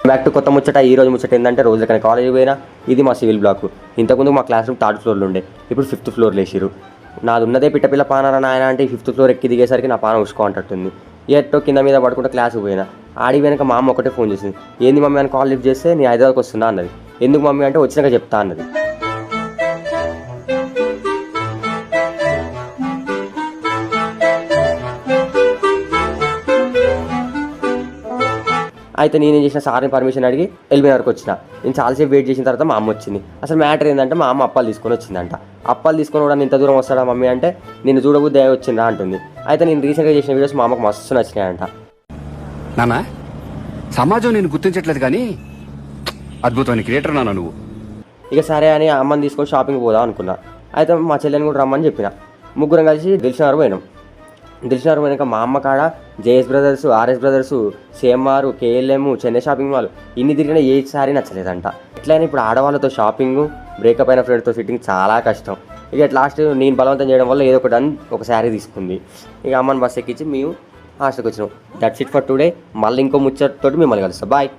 Back to కొత్త ముచ్చట. ఈ రోజు ముచ్చట ఏంటంటే రోజు కానీ కాలేజీ పోయినా ఇది మా సివిల్ బ్లాక్. ఇంతకుముందు మా క్లాస్ రూమ్ 3rd ఫ్లోర్లో ఉండే, ఇప్పుడు 5th ఫ్లోర్లో వేసిరు. నాది ఉన్నదే పిట్టపిల్ల పానారా నాయన అంటే 5th ఫ్లోర్ ఎక్కి దిగేసరికి నా పాన ఉసుకో అంటట్టుంది. ఎట్టో కింద మీద పడుకుంటే క్లాస్కి పోయినా. ఆడి వెనక మా అమ్మ ఒకటే ఫోన్ చేసింది. ఏంది మమ్మీ అని కాల్ లిఫ్ట్ చేస్తే నేను హైదరాబాద్కి వస్తున్నా అన్నది. ఎందుకు మమ్మీ అంటే వచ్చినాక చెప్తా అన్నది. అయితే నేనేం చేసిన, సార్ని పర్మిషన్ అడిగి ఎల్బీనగర్కి వచ్చిన. నేను చాలాసేపు వెయిట్ చేసిన తర్వాత మా అమ్మ వచ్చింది. అసలు మ్యాటర్ ఏంటంటే మా అమ్మ అప్పాలు తీసుకొని వచ్చిందంట. అప్పాలు తీసుకొని కూడా ఇంత దూరం వస్తాడా మమ్మీ అంటే నేను చూడబుద్ది వచ్చిందా అంటుంది. అయితే నేను రీసెంట్గా చేసిన వీడియోస్ మా అమ్మకు మస్తు నచ్చినాయంట. నానా సమాజం నేను గుర్తించట్లేదు కానీ అద్భుతమైన క్రియేటర్ నాన్న నువ్వు. ఇక సరే అని అమ్మని తీసుకొని షాపింగ్ పోదాం అనుకున్నా. అయితే మా చెల్లెని కూడా రమ్మని చెప్పిన. ముగ్గురం కలిసి దిల్షుక్నగర్ పోయినాం. దిల్షుక్నగర్ పోయినాక మా అమ్మ కాడ JS brothers, RS brothers, CMR, KLM, Chennai shopping mall ఇన్ని తిరిగినా ఏ సారీ నచ్చలేదంట. ఎట్లయినా ఇప్పుడు ఆడవాళ్ళతో షాపింగ్, బ్రేకప్ అయిన ఫ్రెండ్తో సిట్టింగ్ చాలా కష్టం. ఇక లాస్ట్ నేను బలవంతం చేయడం వల్ల ఏదో ఒకటి అని ఒక శారీ తీసుకుంది. ఇక అమ్మని బస్ ఎక్కించి మేము హాస్టల్కి వచ్చినాం. That's it for today. మళ్ళీ ఇంకో ముచ్చటతోటి మిమ్మల్ని కలుస్తాం. బాయ్.